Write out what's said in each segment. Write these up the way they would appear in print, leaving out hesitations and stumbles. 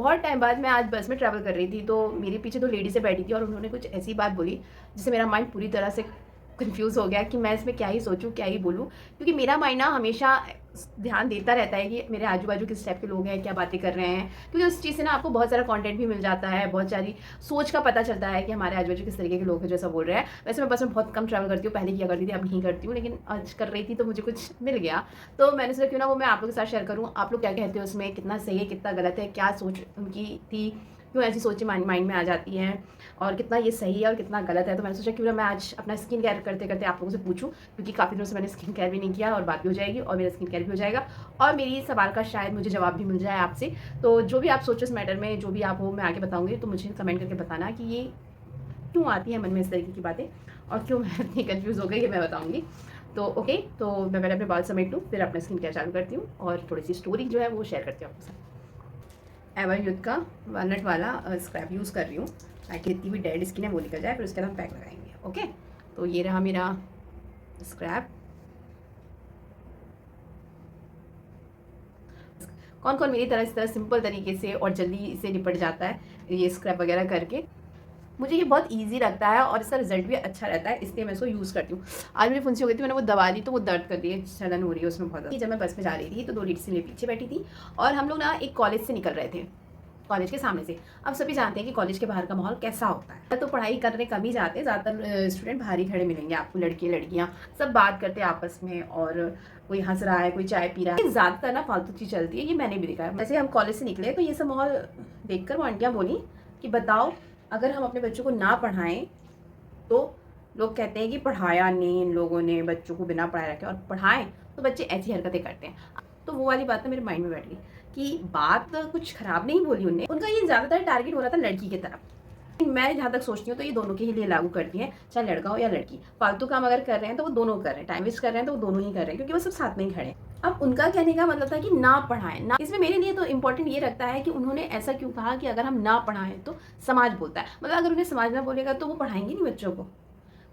बहुत टाइम बाद मैं आज बस में ट्रैवल कर रही थी, तो मेरे पीछे 2 लेडीज़ें बैठी थी और उन्होंने कुछ ऐसी बात बोली जिससे मेरा माइंड पूरी तरह से कन्फ्यूज़ हो गया कि मैं इसमें क्या ही सोचूँ, क्या ही बोलूँ। क्योंकि मेरा माइंड ना हमेशा ध्यान देता रहता है कि मेरे आजू-बाजू किस टाइप के लोग हैं, क्या बातें कर रहे हैं। क्योंकि उस चीज़ से ना आपको बहुत सारा कंटेंट भी मिल जाता है, बहुत सारी सोच का पता चलता है कि हमारे आजू-बाजू किस तरीके के लोग हैं जो ऐसा बोल रहे हैं। वैसे मैं बस में बहुत कम ट्रैवल करती हूँ, पहले किया करती थी, अब नहीं करती हूँ, लेकिन आज कर रही थी तो मुझे कुछ मिल गया। तो मैंने सोचा क्यों ना वो मैं आप लोगों के साथ शेयर करूँ। आप लोग क्या कहते हो उसमें, कितना सही है, कितना गलत है, क्या सोच उनकी थी, क्यों ऐसी सोचें माइंड में आ जाती हैं और कितना ये सही है और कितना गलत है। तो मैंने सोचा क्यों ना मैं आज अपना स्किन केयर करते करते आप लोगों से पूछूं, क्योंकि काफ़ी दिनों से मैंने स्किन केयर भी नहीं किया और बात भी हो जाएगी और मेरा स्किन केयर भी हो जाएगा और मेरी सवाल का शायद मुझे जवाब भी मिल जाए आपसे। तो जो भी आप सोचो इस मैटर में, जो भी आप हो, मैं आगे बताऊँगी, तो मुझे कमेंट करके बताना कि ये क्यों आती है मन में इस तरीके की बातें और क्यों मैं इतनी कन्फ्यूज़ हो गई, ये मैं बताऊँगी। तो ओके, तो मैं पहले अपने बाल समेट लूँ, फिर अपना स्किन केयर चालू करती हूँ और थोड़ी सी स्टोरी जो है वो शेयर करती हूँ आपके साथ। एवर यूथ का वॉलनट वाला स्क्रैप यूज़ कर रही हूँ ताकि जितनी भी डेड स्किन है वो निकल जाए, फिर उसके बाद हम पैक लगाएंगे। ओके, तो ये रहा मेरा स्क्रैप। कौन कौन मेरी तरह इस तरह सिंपल तरीके से और जल्दी से निपट जाता है ये स्क्रैप वगैरह करके। मुझे ये बहुत ईजी लगता है और इसका रिजल्ट भी अच्छा रहता है, इसलिए मैं इसको यूज़ करती हूँ। आज मेरी फुंसी हो गई थी, मैंने वो दबा दी तो वो दर्द कर रही है, जलन हो रही है उसमें बहुत ज़्यादा। जब मैं बस में जा रही थी तो 2 लेडीज़ मेरे पीछे बैठी थी और हम लोग ना एक कॉलेज से निकल रहे थे, कॉलेज के सामने से। अब सभी जानते हैं कि कॉलेज के बाहर का माहौल कैसा होता है, तो पढ़ाई करने कम ही जाते हैं, ज़्यादातर स्टूडेंट बाहर ही खड़े मिलेंगे आपको, लड़के लड़कियाँ सब बात करते हैं आपस में और कोई हंस रहा है, कोई चाय पी रहा है। ज़्यादातर ना फालतू चीज़ चलती है, ये मैंने भी देखा है। जैसे हम कॉलेज से निकले तो ये सब माहौल देखकर वो आंटियाँ बोली कि बताओ, अगर हम अपने बच्चों को ना पढ़ाएं तो लोग कहते हैं कि पढ़ाया नहीं इन लोगों ने, बच्चों को बिना पढ़ाए रखे, और पढ़ाएं तो बच्चे ऐसी हरकतें करते हैं। तो वो वाली बात ना मेरे माइंड में बैठ गई कि बात कुछ खराब नहीं बोली उन्हें, उनका ये ज़्यादातर टारगेट हो रहा था लड़की की तरफ। मैं जहाँ तक सोचती हूँ तो ये दोनों के ही लिए लागू करती हैं, चाहे लड़का हो या लड़की। फालतू काम अगर कर रहे हैं तो वो दोनों कर रहे हैं, टाइम वेस्ट कर रहे हैं तो वो दोनों ही कर रहे हैं, क्योंकि वो सब साथ में ही खड़े हैं। अब उनका कहने का मतलब था कि ना पढ़ाएं ना। इसमें मेरे लिए तो इम्पोर्टेंट ये रखता है कि उन्होंने ऐसा क्यों कहा कि अगर हम ना पढ़ाएं तो समाज बोलता है। मतलब अगर उन्हें समाज ना बोलेगा तो वो पढ़ाएंगे नहीं बच्चों को।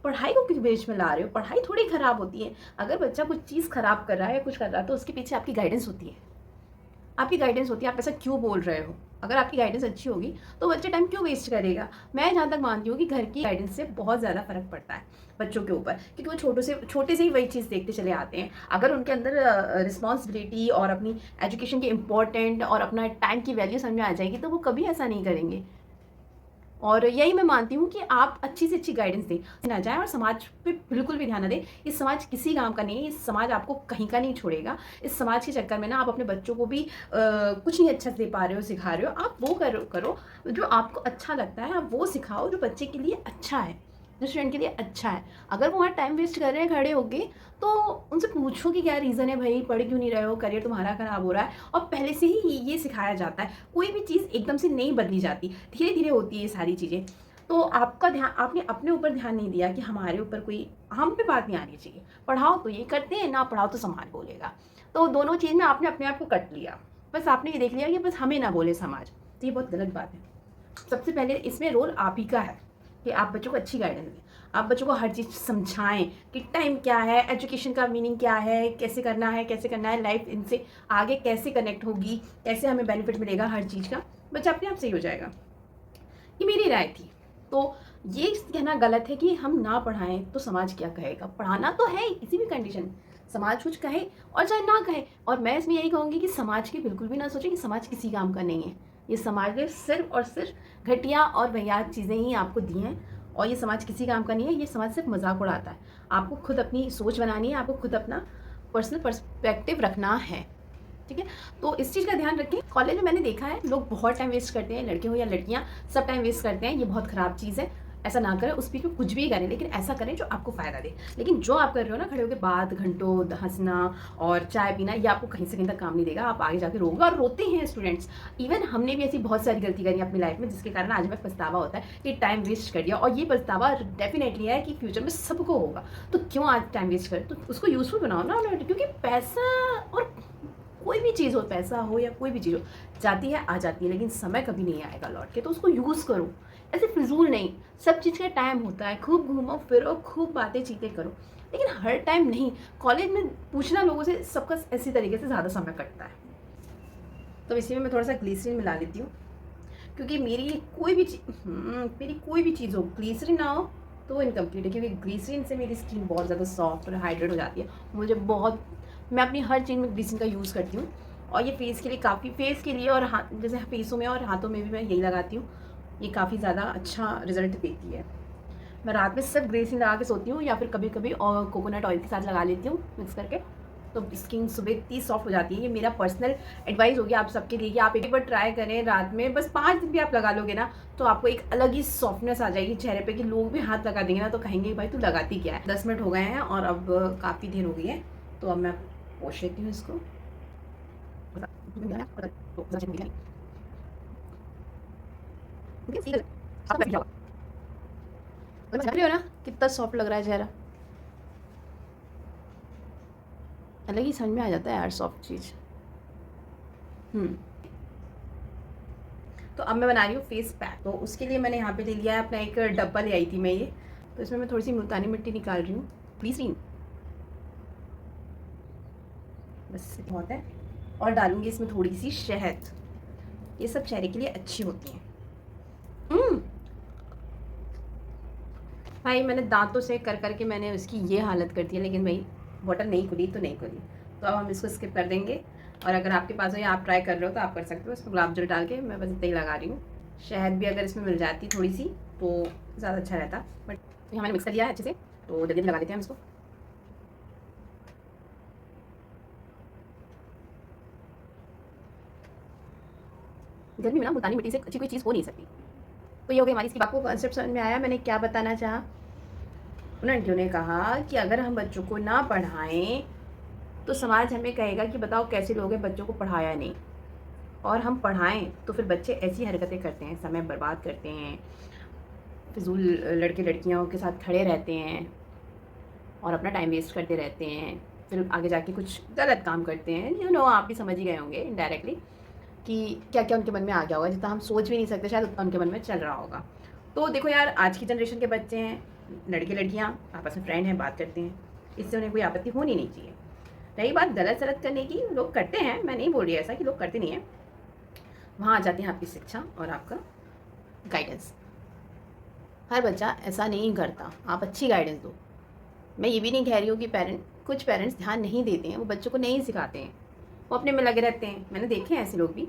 पढ़ाई को किस बीच में ला रहे हो? पढ़ाई थोड़ी खराब होती है। अगर बच्चा कुछ चीज़ खराब कर रहा है या कुछ कर रहा है तो उसके पीछे आपकी गाइडेंस होती है, आपकी गाइडेंस होती है, आप ऐसा क्यों बोल रहे हो। अगर आपकी गाइडेंस अच्छी होगी तो बच्चे टाइम क्यों वेस्ट करेगा। मैं जहाँ तक मानती हूँ कि घर की गाइडेंस से बहुत ज़्यादा फर्क पड़ता है बच्चों के ऊपर, क्योंकि वो छोटे से ही वही चीज़ देखते चले आते हैं। अगर उनके अंदर रिस्पॉन्सिबिलिटी और अपनी एजुकेशन के इम्पोर्टेंट और अपना टाइम की वैल्यू समझ में आ जाएगी तो वो कभी ऐसा नहीं करेंगे। और यही मैं मानती हूँ कि आप अच्छी से अच्छी गाइडेंस दें ना जाएं और समाज पे बिल्कुल भी ध्यान ना दें। इस समाज किसी काम का नहीं है, इस समाज आपको कहीं का नहीं छोड़ेगा। इस समाज के चक्कर में ना आप अपने बच्चों को भी कुछ नहीं अच्छा दे पा रहे हो, सिखा रहे हो। आप वो करो जो आपको अच्छा लगता है, आप वो सिखाओ जो बच्चे के लिए अच्छा है, जो स्टूडेंट के लिए अच्छा है। अगर वो वहाँ टाइम वेस्ट कर रहे हैं खड़े होके तो उनसे पूछो कि क्या रीज़न है भाई, पढ़ क्यों नहीं रहे हो, करियर तुम्हारा खराब हो रहा है। और पहले से ही ये सिखाया जाता है, कोई भी चीज़ एकदम से नहीं बदली जाती, धीरे धीरे होती है ये सारी चीज़ें। तो आपका ध्यान, आपने अपने ऊपर ध्यान नहीं दिया कि हमारे ऊपर कोई हम पे बात नहीं आनी चाहिए। पढ़ाओ तो ये करते हैं, ना पढ़ाओ तो समाज बोलेगा। तो दोनों चीज़ में आपने अपने आप को कट लिया। बस आपने ये देख लिया कि बस हमें ना बोले समाज, तो ये बहुत गलत बात है। सबसे पहले इसमें रोल आप ही का है कि आप बच्चों को अच्छी गाइडेंस दें, आप बच्चों को हर चीज़ समझाएं कि टाइम क्या है, एजुकेशन का मीनिंग क्या है, कैसे करना है, कैसे करना है, लाइफ इनसे आगे कैसे कनेक्ट होगी, कैसे हमें बेनिफिट मिलेगा हर चीज़ का। बच्चा अपने आप सही हो जाएगा। ये मेरी राय थी। तो ये कहना गलत है कि हम ना पढ़ाएं तो समाज क्या कहेगा। पढ़ाना तो है ही, किसी भी कंडीशन, समाज कुछ कहे और चाहे ना कहे। और मैं इसमें यही कहूँगी कि समाज की बिल्कुल भी ना सोचें कि समाज किसी काम का नहीं है। ये समाज ने सिर्फ और सिर्फ घटिया और वाहियात चीज़ें ही आपको दी हैं और ये समाज किसी काम का नहीं है। ये समाज सिर्फ मजाक उड़ाता है। आपको खुद अपनी सोच बनानी है, आपको खुद अपना पर्सनल पर्सपेक्टिव रखना है, ठीक है। तो इस चीज़ का ध्यान रखें। कॉलेज में मैंने देखा है लोग बहुत टाइम वेस्ट करते हैं, लड़के हो या लड़कियां, सब टाइम वेस्ट करते हैं। ये बहुत ख़राब चीज़ है, ऐसा ना करें। उस बीच में कुछ भी करें, लेकिन ऐसा करें जो आपको फ़ायदा दे। लेकिन जो आप कर रहे हो ना, खड़े होकर बात घंटों हंसना और चाय पीना, ये आपको कहीं से कहीं तक काम नहीं देगा। आप आगे जाके रोगे और रोते हैं स्टूडेंट्स। इवन हमने भी ऐसी बहुत सारी गलती करी अपनी लाइफ में, जिसके कारण आज हमें पछतावा होता है कि टाइम वेस्ट कर दिया। और ये पछतावा डेफिनेटली है कि फ्यूचर में सबको होगा। तो क्यों आज टाइम वेस्ट करें, तो उसको यूज़फुल बनाओ ना। क्योंकि पैसा और कोई भी चीज़ हो, पैसा हो या कोई भी चीज़ हो, जाती है आ जाती है, लेकिन समय कभी नहीं आएगा लौट के। तो उसको यूज़ करो, ऐसे फिजूल नहीं। सब चीज़ का टाइम होता है, खूब घूमो फिरो, खूब बातें चीतें करो, लेकिन हर टाइम नहीं। कॉलेज में पूछना लोगों से, सबका इसी तरीके से ज़्यादा समय कटता है। तो इसी में मैं थोड़ा सा ग्लिसरीन मिला लेती हूँ क्योंकि मेरी कोई भी चीज़ हो, ग्लिसरीन ना हो तो वो इनकम्प्लीट है, क्योंकि ग्लिसरीन से मेरी स्किन बहुत ज़्यादा सॉफ्ट और हाइड्रेट हो जाती है। मुझे बहुत, मैं अपनी हर चीज़ में ग्लिसरीन का यूज़ करती हूँ, और ये फेस के लिए काफ़ी, फेस के लिए और हाथ, जैसे फेसों में और हाथों में भी मैं यही लगाती हूँ। ये काफ़ी ज़्यादा अच्छा रिजल्ट देती है। मैं रात में सिर्फ ग्लिसरीन लगा के सोती हूँ, या फिर कभी कभी और कोकोनट ऑयल के साथ लगा लेती हूँ मिक्स करके, तो स्किन सुबह इतनी सॉफ्ट हो जाती है। ये मेरा पर्सनल एडवाइस होगी आप सबके लिए कि आप एक बार ट्राई करें रात में, बस 5 दिन भी आप लगा लोगे ना, तो आपको एक अलग ही सॉफ्टनेस आ जाएगी चेहरे पे, कि लोग भी हाथ लगा देंगे ना तो कहेंगे भाई तू लगाती क्या है। 10 मिनट हो गए हैं और अब काफ़ी देर हो गई है, तो अब मैं पोंछ लेती हूँ इसको। समझ रही हो ना कितना सॉफ्ट लग रहा है चेहरा, अलग ही समझ में आ जाता है यार सॉफ्ट चीज़। तो अब मैं बना रही हूँ फेस पैक। तो उसके लिए मैंने यहाँ पे ले लिया है अपना एक डब्बा, ले आई थी मैं ये, तो इसमें मैं थोड़ी सी मुल्तानी मिट्टी निकाल रही हूँ, ग्लिसरीन बस बहुत है, और डालूंगी इसमें थोड़ी सी शहद। ये सब चेहरे के लिए अच्छी होती हैं। भाई मैंने दांतों से कर करके मैंने उसकी ये हालत कर दी है, लेकिन भाई बॉटल नहीं खुली तो नहीं खुली, तो अब हम इसको स्किप कर देंगे। और अगर आपके पास हो या आप ट्राई कर रहे हो तो आप कर सकते हो, इसमें गुलाब जल डाल के मैं बस इतना ही लगा रही हूँ। शहद भी अगर इसमें मिल जाती थोड़ी सी तो ज़्यादा अच्छा रहता, बट यहाँ मैंने मिक्स कर लिया है अच्छे से, तो जल्दी लगा लेते हैं हम इसको। गर्मी में ना मुल्तानी मिट्टी से अच्छी कोई चीज़ हो नहीं सकती। तो ये हो गई हमारी इसकी। आपको कॉन्सेप्ट समझ में आया मैंने क्या बताना चाहा? उन आंटियों ने कहा कि अगर हम बच्चों को ना पढ़ाएं तो समाज हमें कहेगा कि बताओ कैसे लोग हैं, बच्चों को पढ़ाया नहीं। और हम पढ़ाएं तो फिर बच्चे ऐसी हरकतें करते हैं, समय बर्बाद करते हैं, फिजूल लड़के लड़कियों के साथ खड़े रहते हैं और अपना टाइम वेस्ट करते रहते हैं, फिर आगे जाके कुछ गलत काम करते हैं। आप भी समझ ही गए होंगे इनडायरेक्टली कि क्या क्या उनके मन में आ गया होगा, जितना हम सोच भी नहीं सकते शायद उतना उनके मन में चल रहा होगा। तो देखो यार, आज की जनरेशन के बच्चे हैं, लड़के लड़कियाँ आपस में फ्रेंड हैं, बात करते हैं, इससे उन्हें कोई आपत्ति होनी नहीं चाहिए। रही बात गलत सलत करने की, लोग करते हैं, मैं नहीं बोल रही ऐसा कि लोग करते नहीं हैं। वहाँ आ जाती है आपकी शिक्षा और आपका गाइडेंस। हर बच्चा ऐसा नहीं करता, आप अच्छी गाइडेंस दो। मैं ये भी नहीं कह रही हूँ कि कुछ पेरेंट्स ध्यान नहीं देते हैं, वो बच्चों को नहीं सिखाते हैं, वो अपने में लगे रहते हैं, मैंने देखे हैं ऐसे लोग भी।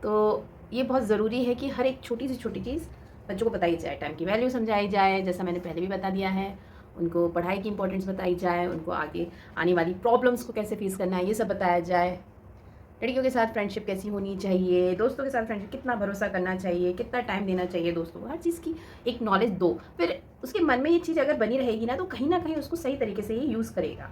तो ये बहुत ज़रूरी है कि हर एक छोटी से छोटी चीज़ बच्चों को बताई जाए, टाइम की वैल्यू समझाई जाए, जैसा मैंने पहले भी बता दिया है, उनको पढ़ाई की इंपॉर्टेंस बताई जाए, उनको आगे आने वाली प्रॉब्लम्स को कैसे फेस करना है ये सब बताया जाए। लड़कियों के साथ फ्रेंडशिप कैसी होनी चाहिए, दोस्तों के साथ फ्रेंडशिप, कितना भरोसा करना चाहिए, कितना टाइम देना चाहिए दोस्तों को, हर चीज़ की एक नॉलेज दो। फिर उसके मन में ये चीज़ अगर बनी रहेगी ना, तो कहीं ना कहीं उसको सही तरीके से ये यूज़ करेगा।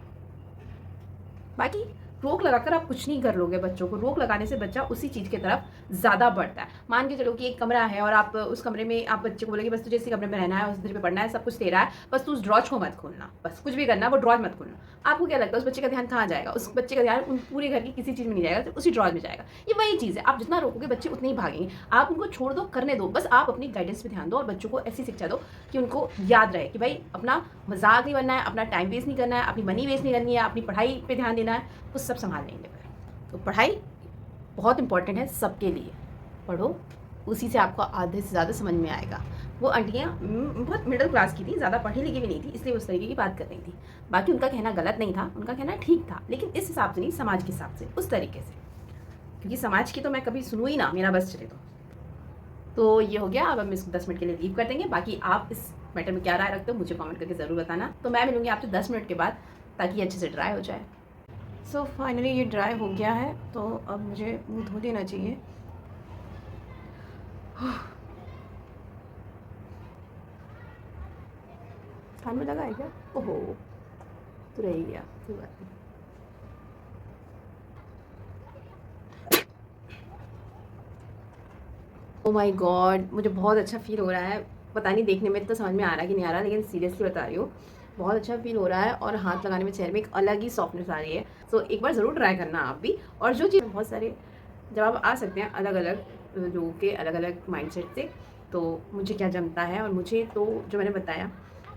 बाकी रोक लगाकर आप कुछ नहीं कर लोगे बच्चों को, रोक लगाने से बच्चा उसी चीज़ की तरफ ज़्यादा बढ़ता है। मान के चलो कि एक कमरा है और आप उस कमरे में आप बच्चे को बोलेंगे बस तुझे इसी कमरे में रहना है, उस पे पढ़ना है, सब कुछ तेरा है, बस तू उस ड्रॉज को मत खोलना, बस कुछ भी करना वो ड्रॉज मत खोलना। आपको क्या लगता है उस बच्चे का ध्यान कहाँ जाएगा? उस बच्चे का ध्यान उन पूरे घर की किसी चीज़ में नहीं जाएगा, तो उसी ड्रॉज में जाएगा। ये वही चीज़ है, आप जितना रोकोगे बच्चे उतने ही भागेंगे। आप उनको छोड़ दो, करने दो, बस आप अपनी गाइडेंस पे ध्यान दो और बच्चों को ऐसी शिक्षा दो कि उनको याद रहे कि भाई अपना मजाक नहीं बनना है, अपना टाइम वेस्ट नहीं करना है, अपनी मनी वेस्ट नहीं करनी है, अपनी पढ़ाई पे ध्यान देना है, वो सब संभाल लेंगे। तो पढ़ाई बहुत इंपॉर्टेंट है सबके लिए, पढ़ो, उसी से आपको आधे से ज़्यादा समझ में आएगा। वो आंटियाँ बहुत मिडिल क्लास की थी, ज़्यादा पढ़ी लिखी भी नहीं थी, इसलिए उस तरीके की बात कर रही थी। बाकी उनका कहना गलत नहीं था, उनका कहना ठीक था, लेकिन इस हिसाब से नहीं, समाज के हिसाब से, उस तरीके से, क्योंकि समाज की तो मैं कभी सुनूँ ही ना, मेरा बस चले तो ये हो गया। अब हम इसको 10 मिनट के लिए लीव कर देंगे। बाकी आप इस मैटर में क्या राय रखते हो मुझे कमेंट करके ज़रूर बताना। तो मैं मिलूँगी आपसे 10 मिनट के बाद, ताकि ये अच्छे से ड्राई हो जाए। सो फाइनली ये ड्राई हो गया है, तो अब मुझे मुँह धो देना चाहिए। कान में लगा है क्या? ओहो, तो रह ही गया, कोई बात नहीं। ओ माय गॉड, मुझे बहुत अच्छा फील हो रहा है। पता नहीं देखने में तो समझ में आ रहा है कि नहीं आ रहा, लेकिन सीरियसली बता रही हूँ, बहुत अच्छा फील हो रहा है और हाथ लगाने में चेहरे में एक अलग ही सॉफ्टनेस आ रही है। सो एक बार ज़रूर ट्राई करना आप भी। और जो चीज़, बहुत सारे जवाब आ सकते हैं अलग अलग लोगों के, अलग अलग माइंडसेट से। तो मुझे क्या जमता है, और मुझे तो जो मैंने बताया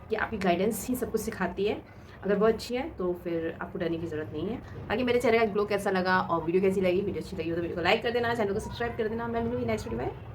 कि आपकी गाइडेंस ही सब कुछ सिखाती है। अगर वो अच्छी है तो फिर आपको डरने की ज़रूरत नहीं है। बाकी मेरे चेहरे का ग्लो कैसा लगा और वीडियो कैसी लगी, वीडियो अच्छी लगी हो तो वीडियो को लाइक कर देना, चैनल को सब्सक्राइब कर देना। मैं मिलूंगी नेक्स्ट वीडियो में।